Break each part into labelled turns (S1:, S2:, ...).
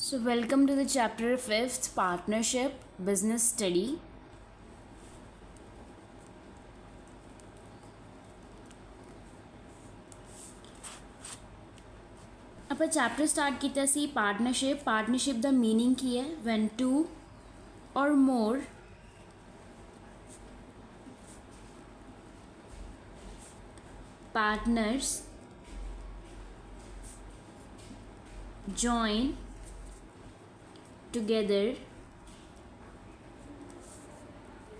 S1: So, welcome to the chapter 5th Partnership Business Study. ਆਪਾਂ chapter start ਕੀਤਾ ਸੀ partnership ਦਾ meaning ਕੀ ਹੈ when two or more partners join together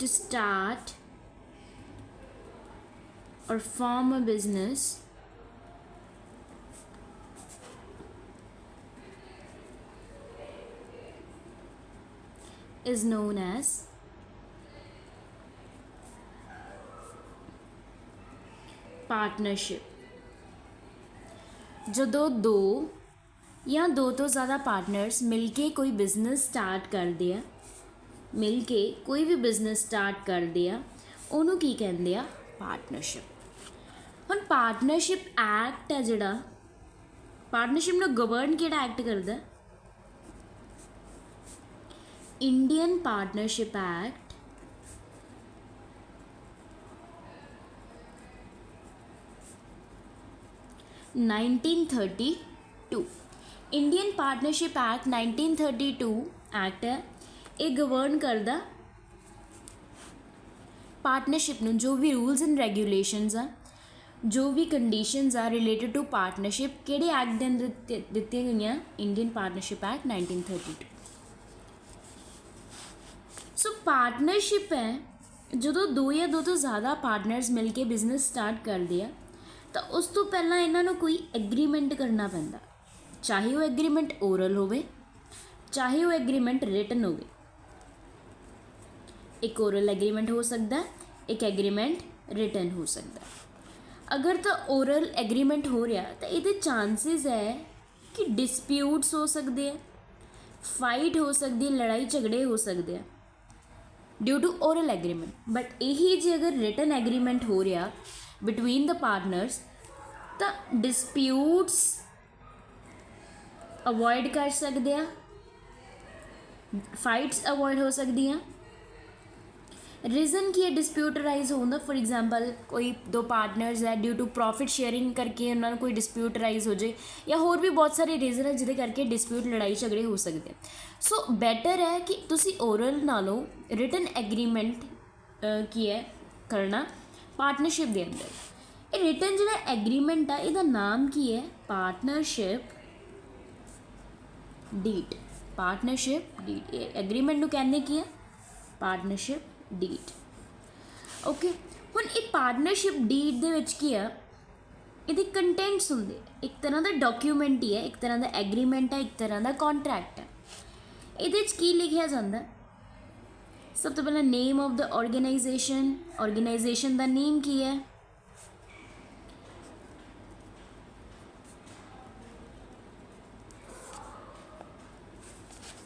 S1: to start or form a business is known as partnership. ਜਦੋਂ ਦੋ ਜਾਂ ਦੋ ਤੋਂ ਜ਼ਿਆਦਾ partners ਮਿਲ ਕੇ ਕੋਈ ਬਿਜ਼ਨਸ ਸਟਾਰਟ ਕਰਦੇ ਆ ਉਹਨੂੰ ਕੀ ਕਹਿੰਦੇ ਆ? ਪਾਰਟਨਰਸ਼ਿਪ। ਹੁਣ ਪਾਰਟਨਰਸ਼ਿਪ ਐਕਟ ਹੈ ਜਿਹੜਾ ਪਾਰਟਨਰਸ਼ਿਪ ਨੂੰ ਗਵਰਨ ਕਿਹੜਾ ਐਕਟ ਕਰਦਾ? Indian partnership act 1932। Indian partnership act 1932 act ਹੈ, ਇਹ ਗਵਰਨ ਕਰਦਾ ਪਾਰਟਨਰਸ਼ਿਪ ਨੂੰ। ਜੋ ਵੀ ਰੂਲਸ ਐਂਡ ਰੈਗੂਲੇਸ਼ਨਸ ਆ, ਜੋ ਵੀ ਕੰਡੀਸ਼ਨਸ ਆ ਰਿਲੇਟਡ ਟੂ ਪਾਰਟਨਰਸ਼ਿਪ ਕਿਹੜੇ ਐਕਟ ਦੇ ਅੰਦਰ ਦਿੱਤੀਆਂ ਗਈਆਂ? Indian partnership act 1932। ਸੋ ਪਾਰਟਨਰਸ਼ਿਪ ਹੈ ਜਦੋਂ ਦੋ ਜਾਂ ਦੋ ਤੋਂ ਜ਼ਿਆਦਾ ਪਾਰਟਨਰਸ ਮਿਲ ਕੇ ਬਿਜ਼ਨਸ ਸਟਾਰਟ ਕਰਦੇ ਆ ਤਾਂ ਉਸ ਤੋਂ ਪਹਿਲਾਂ ਇਹਨਾਂ ਨੂੰ ਕੋਈ ਐਗਰੀਮੈਂਟ ਕਰਨਾ ਪੈਂਦਾ, ਚਾਹੇ ਉਹ ਐਗਰੀਮੈਂਟ ਓਰਲ ਹੋਵੇ, ਚਾਹੇ ਉਹ ਐਗਰੀਮੈਂਟ ਰਿਟਨ ਹੋਵੇ। ਇੱਕ ਓਰਲ ਐਗਰੀਮੈਂਟ ਹੋ ਸਕਦਾ, ਇੱਕ ਐਗਰੀਮੈਂਟ ਰਿਟਨ ਹੋ ਸਕਦਾ। ਅਗਰ ਤਾਂ ਓਰਲ ਐਗਰੀਮੈਂਟ ਹੋ ਰਿਹਾ ਤਾਂ ਇਹਦੇ ਚਾਂਸਿਸ ਹੈ ਕਿ ਡਿਸਪਿਊਟਸ ਹੋ ਸਕਦੇ ਆ, ਫਾਈਟ ਹੋ ਸਕਦੀ, ਲੜਾਈ ਝਗੜੇ ਹੋ ਸਕਦੇ ਆ due to oral agreement. But ਇਹੀ ਜੇ ਅਗਰ ਰਿਟਨ ਐਗਰੀਮੈਂਟ ਹੋ ਰਿਹਾ ਬਿਟਵੀਨ ਦ ਪਾਰਟਨਰਸ ਤਾਂ ਡਿਸਪਿਊਟਸ ਅਵੋਇਡ ਕਰ ਸਕਦੇ ਆ, ਫਾਈਟਸ ਅਵੋਇਡ ਹੋ ਸਕਦੀਆਂ। ਰੀਜ਼ਨ ਕੀ ਹੈ ਡਿਸਪਿਊਟ ਰਾਈਜ਼ ਹੋਣ ਦਾ? ਫੋਰ ਐਗਜ਼ਾਮਪਲ ਕੋਈ ਦੋ ਪਾਰਟਨਰਸ ਹੈ, ਡਿਊ ਟੂ ਪ੍ਰੋਫਿਟ ਸ਼ੇਅਰਿੰਗ ਕਰਕੇ ਉਹਨਾਂ ਨੂੰ ਕੋਈ ਡਿਸਪਿਊਟ ਰਾਈਜ਼ ਹੋ ਜਾਏ, ਜਾਂ ਹੋਰ ਵੀ ਬਹੁਤ ਸਾਰੇ ਰੀਜ਼ਨ ਹੈ ਜਿਹਦੇ ਕਰਕੇ ਡਿਸਪਿਊਟ ਲੜਾਈ ਝਗੜੇ ਹੋ ਸਕਦੇ। ਸੋ ਬੈਟਰ ਹੈ ਕਿ ਤੁਸੀਂ ਓਰਲ ਨਾਲੋਂ ਰਿਟਨ ਐਗਰੀਮੈਂਟ ਕੀ ਹੈ ਕਰਨਾ ਪਾਰਟਨਰਸ਼ਿਪ ਦੇ ਅੰਦਰ। ਇਹ ਰਿਟਨ ਜਿਹੜਾ ਐਗਰੀਮੈਂਟ ਆ ਇਹਦਾ ਨਾਮ ਕੀ ਹੈ? Partnership deed. Partnership deed. ਇਹ ਐਗਰੀਮੈਂਟ ਨੂੰ ਕਹਿੰਦੇ ਕੀ ਹੈ? Partnership deed. ਓਕੇ, ਹੁਣ ਇਹ ਪਾਰਟਨਰਸ਼ਿਪ ਡੀਡ ਦੇ ਵਿੱਚ ਕੀ ਆ? ਇਹਦੇ ਕੰਟੈਂਟਸ ਹੁੰਦੇ, ਇੱਕ ਤਰ੍ਹਾਂ ਦਾ ਡਾਕੂਮੈਂਟ ਹੀ ਹੈ, ਇੱਕ ਤਰ੍ਹਾਂ ਦਾ ਐਗਰੀਮੈਂਟ ਹੈ, ਇੱਕ ਤਰ੍ਹਾਂ ਦਾ ਕੰਟਰੈਕਟ ਹੈ। ਇਹਦੇ 'ਚ ਕੀ ਲਿਖਿਆ ਜਾਂਦਾ? ਸਭ ਤੋਂ ਪਹਿਲਾਂ name of the organisation the name ਕੀ ਹੈ?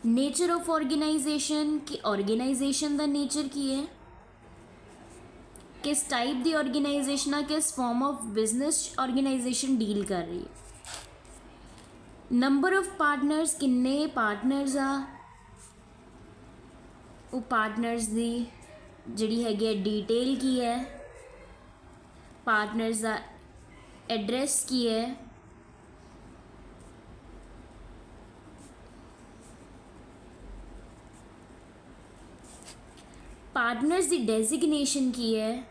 S1: नेचर ऑफ ऑर्गेनाइजेशन कि ऑर्गेनाइजेशन का नेचर की है, किस टाइप की ऑर्गेनाइजेशन है, किस form of business organization deal कर रही है। नंबर ऑफ पार्टनर्स, किन्ने पार्टनर्स आ, वो पार्टनर्स की जिहड़ी हैगी है डिटेल की है, पार्टनर्स का एड्रैस की है, पार्टनर्स की डेजिग्नेशन की है,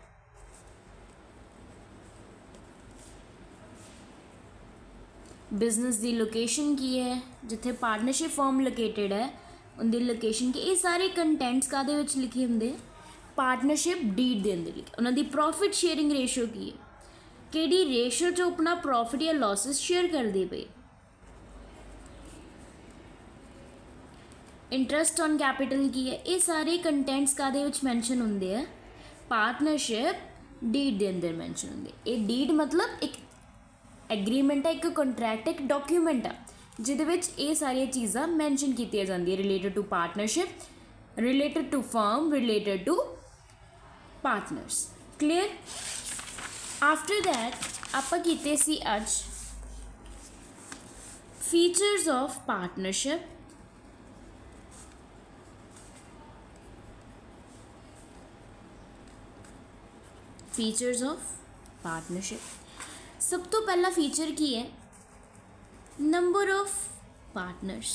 S1: बिजनेस की लोकेशन की है, जिथे पार्टनरशिप फॉर्म लोकेटेड है उनकी लोकेशन की। ये सारे कंटेंट्स कादे विच लिखे होंगे? पार्टनरशिप डीड दे अंदर लिखे। उन्होंने प्रॉफिट शेयरिंग रेशो की है, किहड़ी रेशो चो अपना प्रॉफिट या लॉसिस शेयर करते पे। इंटरस्ट ऑन कैपिटल की है। ये सारे कंटेंट्स कादे विच मैंशन होंदे है? पार्टनरशिप डीड दे अंदर मैंशन होंदे। ये डीड मतलब एक एग्रीमेंट है, एक कंट्रैक्ट, एक डॉक्यूमेंट है जिहदे विच ये सारियां चीज़ां मैंशन कीतियां जांदियां related to partnership, related to firm, related to partners. Clear? After that आपां कीते सी अज features of partnership features of partnership. सब तो पहला फीचर की है नंबर ऑफ पार्टनर्स।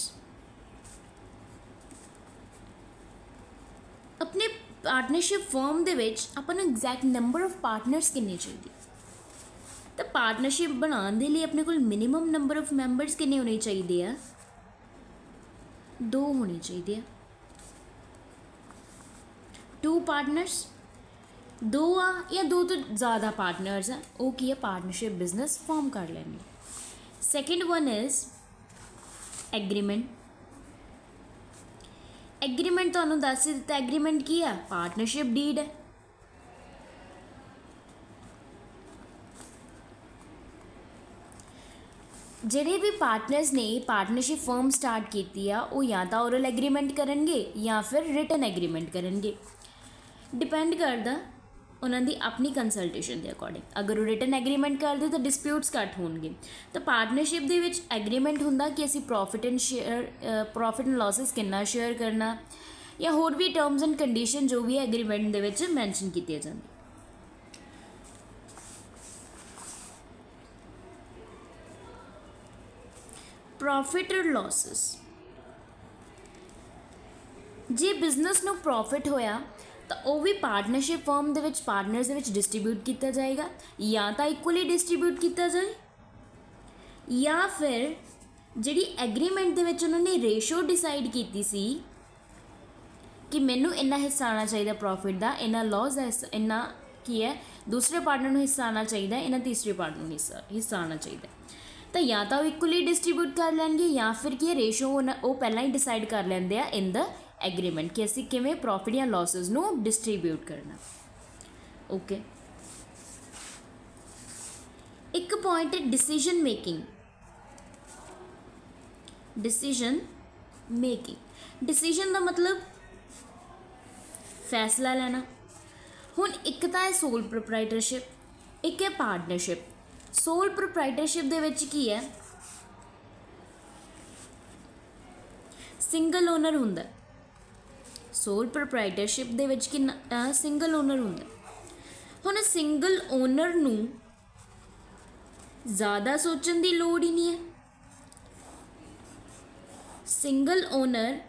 S1: अपने पार्टनरशिप फर्म ਦੇ ਵਿੱਚ ਆਪਾਂ ਨੂੰ ਐਗਜ਼ੈਕਟ ਨੰਬਰ ਆਫ ਪਾਰਟਨਰਸ ਕਿੰਨੇ ਚਾਹੀਦੇ। ਤਾਂ ਪਾਰਟਨਰਸ਼ਿਪ ਬਣਾਉਣ ਦੇ ਲਈ ਆਪਣੇ ਕੋਲ ਮਿਨੀਮਮ ਨੰਬਰ ਆਫ ਮੈਂਬਰਸ ਕਿੰਨੇ ਹੋਣੇ ਚਾਹੀਦੇ ਆ, 2 ਹੋਣੇ ਚਾਹੀਦੇ ਆ। 2 ਪਾਰਟਨਰਸ, 2 ਆ ਜਾਂ 2 ਤੋਂ ਜ਼ਿਆਦਾ ਪਾਰਟਨਰਸ ਆ, ਉਹ ਕੀ ਹੈ ਪਾਰਟਨਰਸ਼ਿਪ ਬਿਜ਼ਨਸ ਫਾਰਮ ਕਰ ਲੈਣਗੇ। Second one is agreement. Agreement ਤੁਹਾਨੂੰ ਦੱਸ ਹੀ ਦਿੱਤਾ, ਐਗਰੀਮੈਂਟ ਕੀ ਆ, ਪਾਰਟਨਰਸ਼ਿਪ ਡੀਡ ਹੈ। ਜਿਹੜੇ ਵੀ ਪਾਰਟਨਰਸ ਨੇ ਪਾਰਟਨਰਸ਼ਿਪ ਫਰਮ ਸਟਾਰਟ ਕੀਤੀ ਆ ਉਹ ਜਾਂ ਤਾਂ ਓਰਲ ਐਗਰੀਮੈਂਟ ਕਰਨਗੇ ਜਾਂ ਫਿਰ ਰਿਟਨ ਐਗਰੀਮੈਂਟ ਕਰਨਗੇ, ਡਿਪੈਂਡ ਕਰਦਾ ਉਹਨਾਂ ਦੀ ਆਪਣੀ ਕੰਸਲਟੇਸ਼ਨ ਦੇ ਅਕੋਰਡਿੰਗ। ਅਗਰ ਉਹ ਰਿਟਨ ਐਗਰੀਮੈਂਟ ਕਰਦੇ ਤਾਂ ਡਿਸਪਿਊਟਸ ਘੱਟ ਹੋਣਗੇ। ਤਾਂ ਪਾਰਟਨਰਸ਼ਿਪ ਦੇ ਵਿੱਚ ਐਗਰੀਮੈਂਟ ਹੁੰਦਾ ਕਿ ਅਸੀਂ ਪ੍ਰੋਫਿਟ ਐਂਡ ਲਾਸਿਸ ਕਿੰਨਾ ਸ਼ੇਅਰ ਕਰਨਾ, ਜਾਂ ਹੋਰ ਵੀ ਟਰਮਸ ਐਂਡ ਕੰਡੀਸ਼ਨ ਜੋ ਵੀ ਐਗਰੀਮੈਂਟ ਦੇ ਵਿੱਚ ਮੈਂਸ਼ਨ ਕੀਤੀਆਂ ਜਾਂਦੀਆਂ। ਪ੍ਰੋਫਿਟ ਔਰ ਲਾਸਿਸ, ਜੇ ਬਿਜ਼ਨਸ ਨੂੰ ਪ੍ਰੋਫਿਟ ਹੋਇਆ ਤਾਂ ਉਹ ਵੀ ਪਾਰਟਨਰਸ਼ਿਪ ਫਰਮ ਦੇ ਵਿੱਚ ਪਾਰਟਨਰਸ ਦੇ ਵਿੱਚ ਡਿਸਟਰੀਬਿਊਟ ਕੀਤਾ ਜਾਏਗਾ, ਜਾਂ ਤਾਂ ਇਕੁਅਲੀ ਡਿਸਟਰੀਬਿਊਟ ਕੀਤਾ ਜਾਏ, ਜਾਂ ਫਿਰ ਜਿਹੜੀ ਐਗਰੀਮੈਂਟ ਦੇ ਵਿੱਚ ਉਹਨਾਂ ਨੇ ਰੇਸ਼ੋ ਡਿਸਾਈਡ ਕੀਤੀ ਸੀ ਕਿ ਮੈਨੂੰ ਇੰਨਾ ਹਿੱਸਾ ਆਉਣਾ ਚਾਹੀਦਾ ਪ੍ਰੋਫਿਟ ਦਾ, ਇੰਨਾ ਲਾਸ ਦਾ ਇੰਨਾ ਕੀ ਹੈ ਦੂਸਰੇ ਪਾਰਟਨਰ ਨੂੰ ਹਿੱਸਾ ਆਉਣਾ ਚਾਹੀਦਾ, ਇਹਨਾਂ ਤੀਸਰੇ ਪਾਰਟਨਰ ਨੂੰ ਹਿੱਸਾ ਆਉਣਾ ਚਾਹੀਦਾ। ਤਾਂ ਜਾਂ ਤਾਂ ਉਹ ਇਕੁਅਲੀ ਡਿਸਟਰੀਬਿਊਟ ਕਰ ਲੈਣਗੇ ਜਾਂ ਫਿਰ ਕੀ ਰੇਸ਼ੋ ਉਹ ਪਹਿਲਾਂ ਹੀ ਡਿਸਾਈਡ ਕਰ ਲੈਂਦੇ ਆ ਇਨ ਦ ਐਗਰੀਮੈਂਟ ਕਿ ਅਸੀਂ ਕਿਵੇਂ ਪ੍ਰੋਫਿਟ ਜਾਂ ਲਾਸਿਸ ਨੂੰ ਡਿਸਟਰੀਬਿਊਟ ਕਰਨਾ। ਓਕੇ, ਇੱਕ ਪੁਆਇੰਟ ਹੈ decision making. Decision making, decision ਦਾ ਮਤਲਬ ਫੈਸਲਾ ਲੈਣਾ। ਹੁਣ ਇੱਕ ਤਾਂ ਹੈ ਸੋਲ ਪ੍ਰੋਪਰਾਈਟਰਸ਼ਿਪ, ਇੱਕ ਹੈ ਪਾਰਟਨਰਸ਼ਿਪ। ਸੋਲ ਪ੍ਰੋਪਰਾਈਟਰਸ਼ਿਪ ਦੇ ਵਿੱਚ ਕੀ ਹੈ, ਸਿੰਗਲ ਓਨਰ ਹੁੰਦਾ। ਸੋਲ ਪ੍ਰੋਪਰਾਈਟਰਸ਼ਿਪ ਦੇ ਵਿੱਚ ਕਿੰਨਾ ਸਿੰਗਲ ਓਨਰ ਹੁੰਦਾ। ਹੁਣ ਸਿੰਗਲ ਓਨਰ ਨੂੰ ਜ਼ਿਆਦਾ ਸੋਚਣ ਦੀ ਲੋੜ ਹੀ ਨਹੀਂ ਹੈ। ਸਿੰਗਲ ਓਨਰ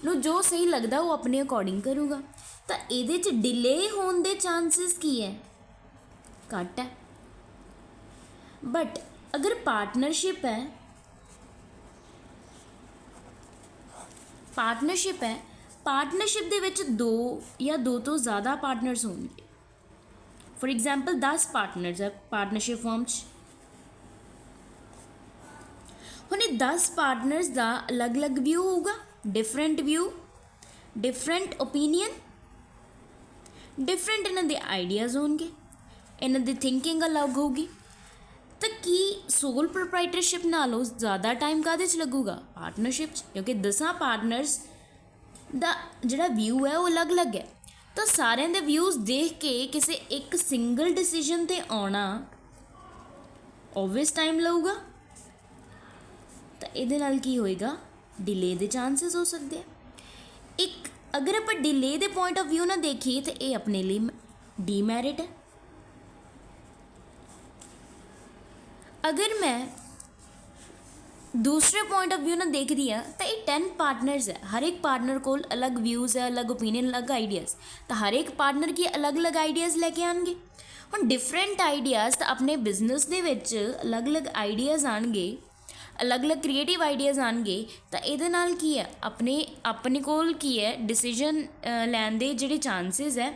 S1: ਨੂੰ ਜੋ ਸਹੀ ਲੱਗਦਾ ਉਹ ਆਪਣੇ ਅਕੋਰਡਿੰਗ ਕਰੂਗਾ। ਤਾਂ ਇਹਦੇ 'ਚ ਡਿਲੇ ਹੋਣ ਦੇ ਚਾਂਸਿਸ ਕੀ ਹੈ, ਘੱਟ ਹੈ। ਬਟ ਅਗਰ ਪਾਰਟਨਰਸ਼ਿਪ ਹੈ ਪਾਰਟਨਰਸ਼ਿਪ ਦੇ ਵਿੱਚ 2 ਜਾਂ 2 ਤੋਂ ਜ਼ਿਆਦਾ ਪਾਰਟਨਰਸ ਹੋਣਗੇ। ਫੋਰ ਐਗਜ਼ਾਮਪਲ 10 ਪਾਰਟਨਰਸ ਹੈ ਪਾਰਟਨਰਸ਼ਿਪ ਫਰਮ 'ਚ। ਹੁਣ ਇਹ 10 ਪਾਰਟਨਰਸ ਦਾ ਅਲੱਗ-ਅਲੱਗ ਵਿਊ ਹੋਊਗਾ, different view, different opinion, different ਇਹਨਾਂ ਦੇ ਆਈਡੀਆਜ਼ ਹੋਣਗੇ, ਇਹਨਾਂ ਦੀ ਥਿੰਕਿੰਗ ਅਲੱਗ ਹੋਊਗੀ। ਤਾਂ ਕੀ ਸੋਲ ਪ੍ਰੋਪਰਾਈਟਰਸ਼ਿਪ ਨਾਲੋਂ ਜ਼ਿਆਦਾ ਟਾਈਮ ਕਾਹਦੇ 'ਚ ਲੱਗੂਗਾ, ਪਾਰਟਨਰਸ਼ਿਪ 'ਚ, ਕਿਉਂਕਿ 10 ਪਾਰਟਨਰਸ ਦਾ ਜਿਹੜਾ ਵਿਊ ਹੈ ਉਹ ਅਲੱਗ-ਅਲੱਗ ਹੈ। ਤਾਂ ਸਾਰਿਆਂ ਦੇ ਵਿਊਜ਼ ਦੇਖ ਕੇ ਕਿਸੇ ਇੱਕ ਸਿੰਗਲ ਡਿਸੀਜਨ 'ਤੇ ਆਉਣਾ ਓਬਵੀਅਸ ਟਾਈਮ ਲਊਗਾ। ਤਾਂ ਇਹਦੇ ਨਾਲ ਕੀ ਹੋਏਗਾ, ਡਿਲੇ ਦੇ ਚਾਂਸਿਸ ਹੋ ਸਕਦੇ ਆ। ਇੱਕ ਅਗਰ ਆਪਾਂ ਡਿਲੇ ਦੇ ਪੁਆਇੰਟ ਆਫ ਵਿਊ ਨਾਲ ਦੇਖੀਏ ਤਾਂ ਇਹ ਆਪਣੇ ਲਈ ਡੀਮੈਰਿਟ ਹੈ। ਅਗਰ ਮੈਂ ਦੂਸਰੇ ਪੁਆਇੰਟ ਆਫ ਵਿਊ ਨਾਲ ਦੇਖਦੀ ਹਾਂ ਤਾਂ ਇਹ 10 ਪਾਰਟਨਰਸ ਹੈ, ਹਰ ਇੱਕ ਪਾਰਟਨਰ ਕੋਲ ਅਲੱਗ ਵਿਊਜ਼ ਹੈ, ਅਲੱਗ ਓਪੀਨੀਅਨ, ਅਲੱਗ ਆਈਡੀਆਜ਼। ਤਾਂ ਹਰ ਇੱਕ ਪਾਰਟਨਰ ਕੀ ਅਲੱਗ-ਅਲੱਗ ਆਈਡੀਆਜ਼ ਲੈ ਕੇ ਆਉਣਗੇ। ਹੁਣ ਡਿਫਰੈਂਟ ਆਈਡੀਆਜ਼ ਤਾਂ ਆਪਣੇ ਬਿਜ਼ਨਸ ਦੇ ਵਿੱਚ ਅਲੱਗ-ਅਲੱਗ ਆਈਡੀਆਜ਼ ਆਉਣਗੇ, ਅਲੱਗ-ਅਲੱਗ ਕ੍ਰੀਏਟਿਵ ਆਈਡੀਆਜ਼ ਆਉਣਗੇ। ਤਾਂ ਇਹਦੇ ਨਾਲ ਕੀ ਹੈ ਆਪਣੇ ਕੋਲ ਕੀ ਹੈ ਡਿਸੀਜਨ ਲੈਣ ਦੇ ਜਿਹੜੇ ਚਾਂਸਿਸ ਹੈ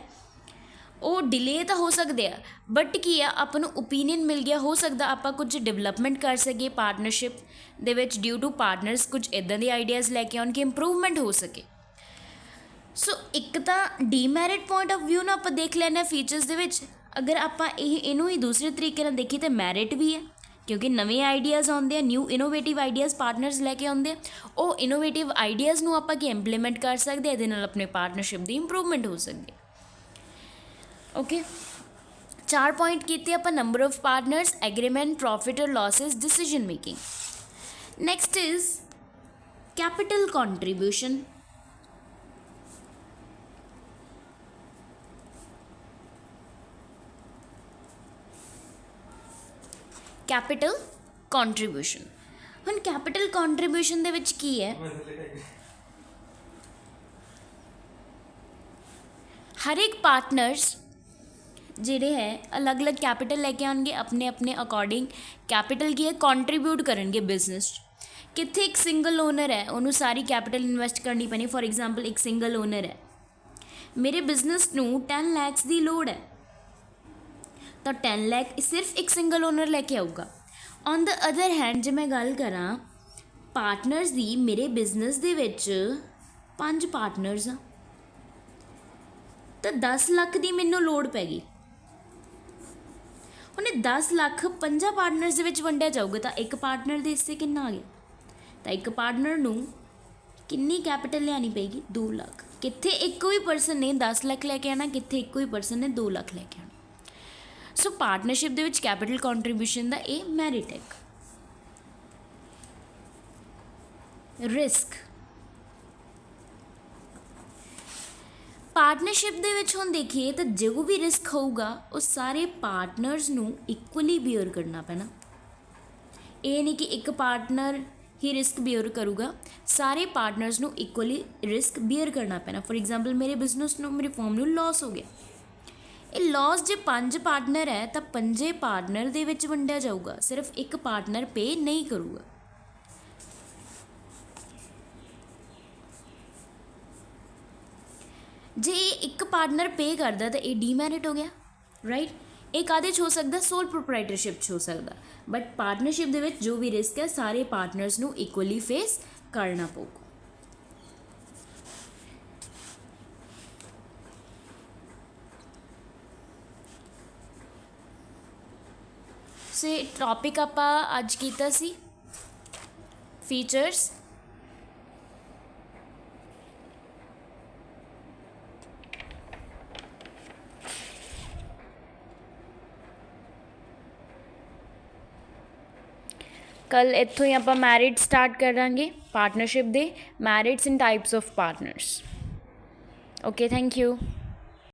S1: ਉਹ ਡਿਲੇ ਤਾਂ ਹੋ ਸਕਦੇ ਆ, ਬਟ ਕੀ ਆ ਆਪਾਂ ਨੂੰ ਓਪੀਨੀਅਨ ਮਿਲ ਗਿਆ, ਹੋ ਸਕਦਾ ਆਪਾਂ ਕੁਝ ਡਿਵੈਲਪਮੈਂਟ ਕਰ ਸਕੀਏ ਪਾਰਟਨਰਸ਼ਿਪ ਦੇ ਵਿੱਚ ਡਿਊ ਟੂ ਪਾਰਟਨਰਸ ਕੁਝ ਇੱਦਾਂ ਦੇ ਆਈਡੀਆਜ਼ ਲੈ ਕੇ ਆਉਣ ਕਿ ਇੰਪਰੂਵਮੈਂਟ ਹੋ ਸਕੇ। ਸੋ ਇੱਕ ਤਾਂ ਡੀਮੈਰਿਟ ਪੁਆਇੰਟ ਆਫ ਵਿਊ ਨਾਲ ਆਪਾਂ ਦੇਖ ਲੈਂਦੇ ਫੀਚਰਸ ਦੇ ਵਿੱਚ। ਅਗਰ ਆਪਾਂ ਇਹਨੂੰ ਹੀ ਦੂਸਰੇ ਤਰੀਕੇ ਨਾਲ ਦੇਖੀਏ ਤਾਂ ਮੈਰਿਟ ਵੀ ਹੈ, ਕਿਉਂਕਿ ਨਵੇਂ ਆਈਡੀਆਜ਼ ਆਉਂਦੇ ਆ, ਨਿਊ ਇਨੋਵੇਟਿਵ ਆਈਡੀਆਜ਼ ਪਾਰਟਨਰਸ ਲੈ ਕੇ ਆਉਂਦੇ ਆ। ਉਹ ਇਨੋਵੇਟਿਵ ਆਈਡੀਆਜ਼ ਨੂੰ ਆਪਾਂ ਕੀ ਇੰਪਲੀਮੈਂਟ ਕਰ ਸਕਦੇ, ਇਹਦੇ ਨਾਲ ਆਪਣੇ ਪਾਰਟਨਰਸ਼ਿਪ ਦੀ ਇੰਪਰੂਵਮੈਂਟ ਹੋ ਸਕਦੀ ਹੈ। ਓਕੇ, 4 ਪੁਆਇੰਟ ਕੀਤੇ ਆਪਾਂ, number of partners, agreement, profit ਔਰ losses, decision making. Next is capital contribution. Capital contribution. ਹੁਣ ਕੈਪੀਟਲ ਕੰਟਰੀਬਿਊਸ਼ਨ ਦੇ ਵਿੱਚ ਕੀ ਹੈ, ਹਰ ਇੱਕ ਪਾਰਟਨਰਸ ਜਿਹੜੇ ਹੈ ਅਲੱਗ-ਅਲੱਗ ਕੈਪੀਟਲ ਲੈ ਕੇ ਆਉਣਗੇ, ਆਪਣੇ ਆਪਣੇ ਅਕੋਰਡਿੰਗ ਕੈਪੀਟਲ ਕੀ ਹੈ ਕੰਟਰੀਬਿਊਟ ਕਰਨਗੇ ਬਿਜ਼ਨਸ 'ਚ। ਕਿੱਥੇ ਇੱਕ ਸਿੰਗਲ ਓਨਰ ਹੈ ਉਹਨੂੰ ਸਾਰੀ ਕੈਪੀਟਲ ਇਨਵੈਸਟ ਕਰਨੀ ਪੈਣੀ। ਫੋਰ ਐਗਜ਼ਾਮਪਲ ਇੱਕ ਸਿੰਗਲ ਓਨਰ ਹੈ, ਮੇਰੇ ਬਿਜ਼ਨਸ ਨੂੰ 10 ਲੱਖ ਦੀ ਲੋੜ ਹੈ, ਤਾਂ 10 ਲੱਖ ਸਿਰਫ ਇੱਕ ਸਿੰਗਲ ਓਨਰ ਲੈ ਕੇ ਆਊਗਾ। ਔਨ ਦ ਅਦਰ ਹੈਂਡ ਜੇ ਮੈਂ ਗੱਲ ਕਰਾਂ ਪਾਰਟਨਰਸ ਦੀ, ਮੇਰੇ ਬਿਜ਼ਨਸ ਦੇ ਵਿੱਚ 5 ਪਾਰਟਨਰਸ ਆ, ਤਾਂ 10 ਲੱਖ ਦੀ ਮੈਨੂੰ ਲੋੜ ਪੈ ਗਈ। ਹੁਣ ਇਹ 10 ਲੱਖ 5 ਪਾਰਟਨਰਸ ਦੇ ਵਿੱਚ ਵੰਡਿਆ ਜਾਊਗਾ, ਤਾਂ ਇੱਕ ਪਾਰਟਨਰ ਦੇ ਹਿੱਸੇ ਕਿੰਨਾ ਆ ਗਿਆ, ਤਾਂ ਇੱਕ ਪਾਰਟਨਰ ਨੂੰ ਕਿੰਨੀ ਕੈਪੀਟਲ ਲਿਆਉਣੀ ਪਏਗੀ, 2 ਲੱਖ। ਕਿੱਥੇ ਇੱਕੋ ਹੀ ਪਰਸਨ ਨੇ 10 ਲੱਖ ਲੈ ਕੇ ਆਉਣਾ, ਕਿੱਥੇ ਇੱਕੋ ਹੀ ਪਰਸਨ ਨੇ 2 ਲੱਖ ਲੈ ਕੇ ਆਉਣਾ। ਸੋ ਪਾਰਟਨਰਸ਼ਿਪ ਦੇ ਵਿੱਚ ਕੈਪੀਟਲ ਕੰਟਰੀਬਿਊਸ਼ਨ ਦਾ ਇਹ ਮੈਰਿਟ ਹੈ। ਰਿਸਕ, ਪਾਰਟਨਰਸ਼ਿਪ ਦੇ ਵਿੱਚ ਹੁਣ ਦੇਖੀਏ ਤਾਂ ਜੋ ਵੀ ਰਿਸਕ ਹੋਊਗਾ ਉਹ ਸਾਰੇ ਪਾਰਟਨਰਸ ਨੂੰ ਇਕੁਅਲੀ ਬੀਅਰ ਕਰਨਾ ਪੈਣਾ। ਇਹ ਨਹੀਂ ਕਿ ਇੱਕ ਪਾਰਟਨਰ ਹੀ ਰਿਸਕ ਬੀਅਰ ਕਰੂਗਾ, ਸਾਰੇ ਪਾਰਟਨਰਸ ਨੂੰ ਇਕੁਅਲੀ ਰਿਸਕ ਬੀਅਰ ਕਰਨਾ ਪੈਣਾ। ਫੋਰ ਐਗਜ਼ਾਮਪਲ ਮੇਰੇ ਬਿਜ਼ਨਸ ਨੂੰ, ਮੇਰੀ ਫਰਮ ਨੂੰ ਲਾਸ ਹੋ ਗਿਆ, ਇਹ ਲਾਸ ਜੇ 5 ਪਾਰਟਨਰ ਹੈ ਤਾਂ 5 ਪਾਰਟਨਰ ਦੇ ਵਿੱਚ ਵੰਡਿਆ ਜਾਊਗਾ, ਸਿਰਫ ਇੱਕ ਪਾਰਟਨਰ ਪੇ ਨਹੀਂ ਕਰੂਗਾ। ਜੇ ਇੱਕ ਪਾਰਟਨਰ ਪੇ ਕਰਦਾ ਤਾਂ ਇਹ ਡੀਮੈਰਿਟ ਹੋ ਗਿਆ, ਰਾਈਟ। ਇਹ ਕਾਹਦੇ 'ਚ ਹੋ ਸਕਦਾ, ਸੋਲ ਪ੍ਰੋਪਰਾਈਟਰਸ਼ਿਪ 'ਚ ਹੋ ਸਕਦਾ, ਬਟ ਪਾਰਟਨਰਸ਼ਿਪ ਦੇ ਵਿੱਚ ਜੋ ਵੀ ਰਿਸਕ ਹੈ ਸਾਰੇ ਪਾਰਟਨਰਸ ਨੂੰ ਇਕੁਅਲੀ ਫੇਸ ਕਰਨਾ ਪਊਗਾ। ਸੇ ਟੌਪਿਕ ਆਪਾਂ ਅੱਜ ਕੀਤਾ ਸੀ ਫੀਚਰਸ। ਕੱਲ੍ਹ ਇੱਥੋਂ ਹੀ ਆਪਾਂ ਮੈਰਿਟ ਸਟਾਰਟ ਕਰਾਂਗੇ, ਪਾਰਟਨਰਸ਼ਿਪ ਦੇ merits and types of partners. Okay, thank you.